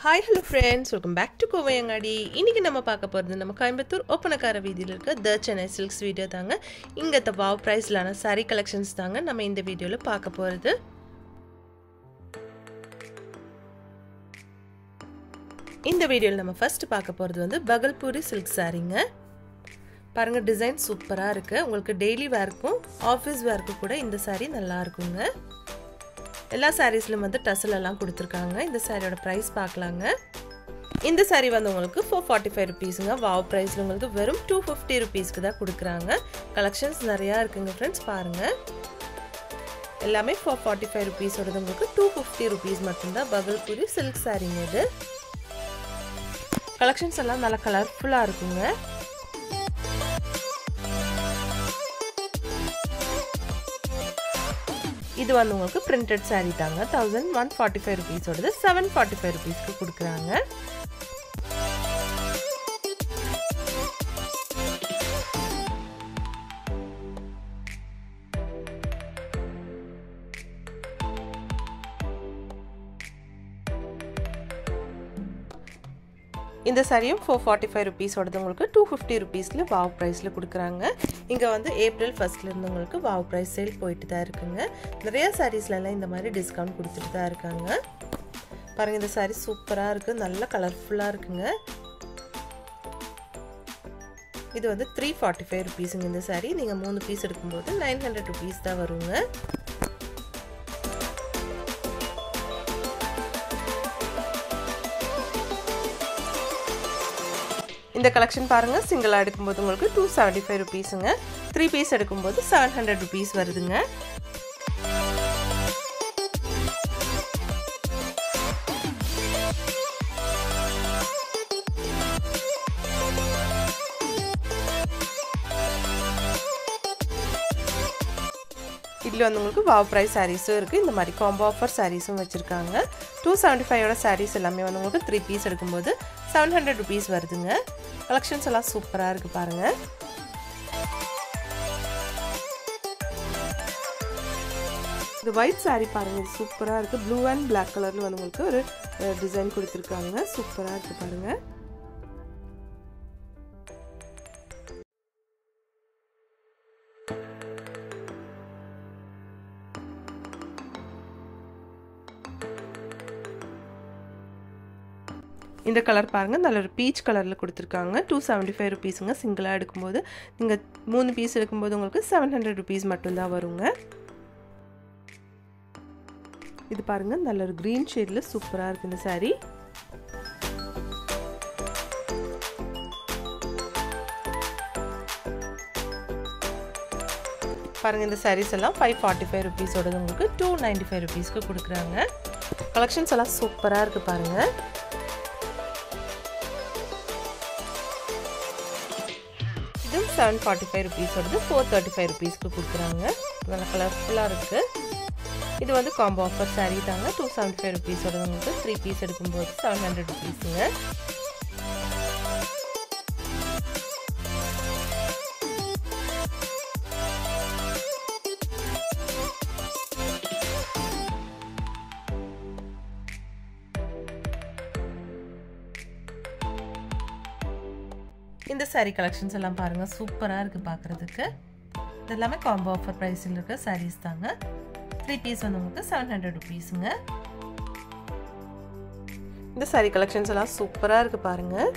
Hi hello friends, welcome back to Kovayangadi. இன்னைக்கு நம்ம பார்க்க போறது நம்ம கோயம்புத்தூர் ஓப்பனக்கார வீதியில இருக்க தி சென்னை சில்க்ஸ் வீடியோ தாங்க. இங்க வாவ் பிரைஸ்லான saree collections தாங்க நம்ம இந்த வீடியோல பார்க்க போறது. இந்த வீடியோல நம்ம ஃபர்ஸ்ட் பார்க்க போறது வந்து பகல்பூரி சில்க் சாரீங்க. பாருங்க டிசைன் சூப்பரா இருக்கு. உங்களுக்கு டெய்லி வேர்க்கும் ஆபீஸ் வேர்க்கும் கூட இந்த saree நல்லா இருக்குங்க. எல்லா சாரீஸ்லயும் வந்து டசல் எல்லாம் கொடுத்திருக்காங்க. இந்த சாரியோட பிரைஸ் பார்க்கலாங்க. இந்த சாரி வந்து உங்களுக்கு 445 ரூபீஸ்ங்க. வாவ் பிரைஸ்ல உங்களுக்கு வெறும் 250 ரூபீஸ்க்கு தான் கொடுக்குறாங்க. கலெக்ஷன்ஸ் நிறைய இருக்குங்க ஃப்ரெண்ட்ஸ் பாருங்க. எல்லாமே 445 ரூபீஸோடது உங்களுக்கு 250 ரூபீஸ் மட்டும்தான் பகல்பூரி சில்க் சாரீங்க இது. கலெக்ஷன்ஸ் எல்லாம் நல்லா கலர்ஃபுல்லா இருக்குங்க. இது வந்து உங்களுக்கு printed saree தாங்க. 1145 ரூபீஸோடது 745 ரூபீஸ்க்கு கொடுக்குறாங்க. இந்த சாரியும் 445 ரூபீஸோடது உங்களுக்கு 250 ரூபீஸ்ல வாவ் பிரைஸ்ல கொடுக்குறாங்க. இங்க வந்து ஏப்ரல் 1st ல இருந்து உங்களுக்கு வாவ் பிரைஸ் சேல் போயிட்டு தான் இருக்குங்க. நிறைய சாரீஸ்ல எல்லாம் இந்த மாதிரி டிஸ்கவுண்ட் கொடுத்துட்டு தான் இருக்காங்க. பாருங்க இந்த சாரி சூப்பரா இருக்கு. நல்ல கலர்ஃபுல்லா இருக்குங்க. இது வந்து 345 ரூபீஸ்ங்க இந்த சாரி. நீங்க 3 பீஸ் எடுக்கும்போது 900 ரூபீஸ் தான் வருங்க. இந்த கலெக்ஷன் பாருங்க சிங்கிளா எடுக்கும்போது உங்களுக்கு 275 ரூபீஸ்ங்க. 3 பீஸ் எடுக்கும்போது 700 ரூபீஸ் வருதுங்க. இதுல வந்து உங்களுக்கு வாவ் பிரைஸ் சாரீஸும் இருக்கு. இந்த மாதிரி காம்போ ஆஃபர் சாரீஸும் வச்சிருக்காங்க. 275 ஓட சாரீஸ் எல்லாமே வந்து உங்களுக்கு 3 பீஸ் எடுக்கும்போது 700 ரூபீஸ் வருதுங்க. கலெக்ஷன்ஸ் எல்லாம் சூப்பரா இருக்கு பாருங்க. இந்த ஒயிட் saree பாருங்க சூப்பரா இருக்கு. ப்ளூ அண்ட் Black கலர்ல வந்து உங்களுக்கு ஒரு டிசைன் கொடுத்திருக்காங்க. சூப்பரா இருக்கு பாருங்க. இந்த கலர் பாருங்க நல்ல ஒரு பீச் கலர்ல கொடுத்திருக்காங்க. 275 ரூபீஸ்ங்க. சிங்கிளா எடுக்கும்போது நீங்க 3 பீஸ் எடுக்கும்போது உங்களுக்கு 700 ரூபீஸ் மட்டும் தான் வருங்க. இது பாருங்க நல்ல ஒரு green ஷேட்ல சூப்பரா இருக்கு இந்த saree. பாருங்க இந்த sarees எல்லாம் 545 ரூபீஸோட உங்களுக்கு 295 ரூபீஸ்க்கு கொடுக்குறாங்க. கலெக்ஷன்ஸ் எல்லாம் சூப்பரா இருக்கு பாருங்க. இது 745 ரூபீஸோடது 435 ரூபீஸ்க்கு கொடுக்குறாங்க. நல்ல கலர்ஃபுல்லா இருக்கு. இது வந்து காம்போ ஆஃபர் saree தாங்க. 275 ரூபீஸோடது உங்களுக்கு 3 பீஸ் எடுக்கும்போது 700 ரூபீஸ்ங்க. இந்த saree கலெக்ஷன்ஸ் எல்லாம் பாருங்க சூப்பரா இருக்கு பார்க்கிறதுக்கு. இது எல்லாமே காம்போ ஆஃபர் பிரைஸ்ல இருக்க sarees தாங்க. 3 பீஸ் வந்து உங்களுக்கு 700 ரூபீஸ்ங்க. இந்த saree கலெக்ஷன்ஸ் எல்லாம் சூப்பரா இருக்கு பாருங்க.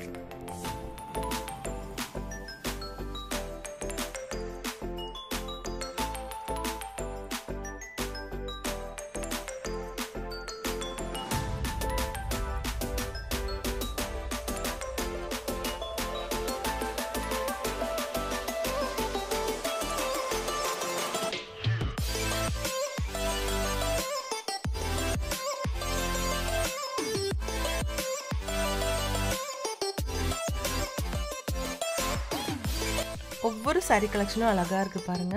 ஒவ்வொரு saree கலெக்ஷனும் அழகா இருக்கு பாருங்க.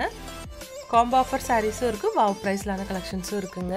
காம்போ ஆஃபர் சாரீஸும் இருக்கு. வாவ் பிரைஸ்லான கலெக்ஷன்ஸும் இருக்குங்க.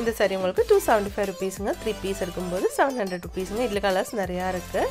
இந்த saree உங்களுக்கு 275 rupeesங்க 3 பீஸ் இருக்கும்போது 700 rupeesங்க இதுல கலர்ஸ் நிறைய இருக்கு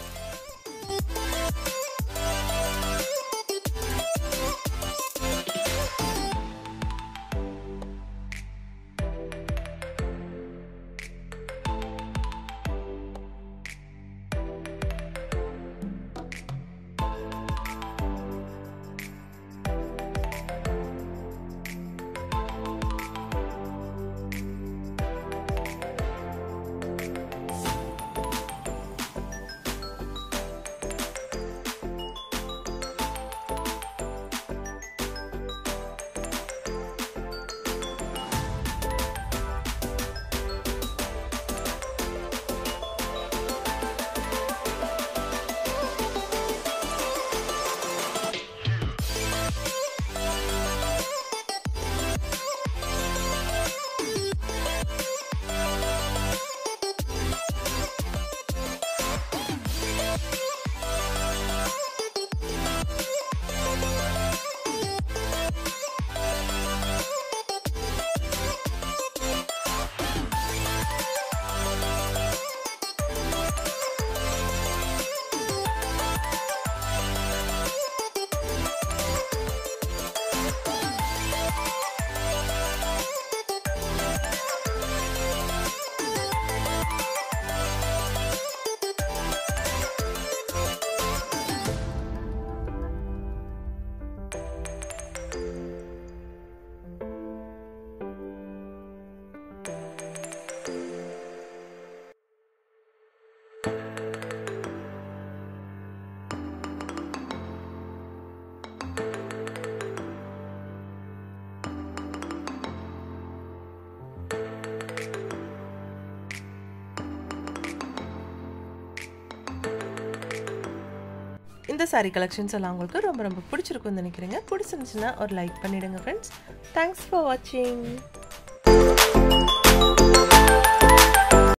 இந்த saree collections எல்லாம் உங்களுக்கு ரொம்ப பிடிச்சிருக்கும்னு நினைக்கிறேன் பிடிச்சிருந்துச்சுனா ஒரு லைக் பண்ணிடுங்க फ्रेंड्स Thanks for watching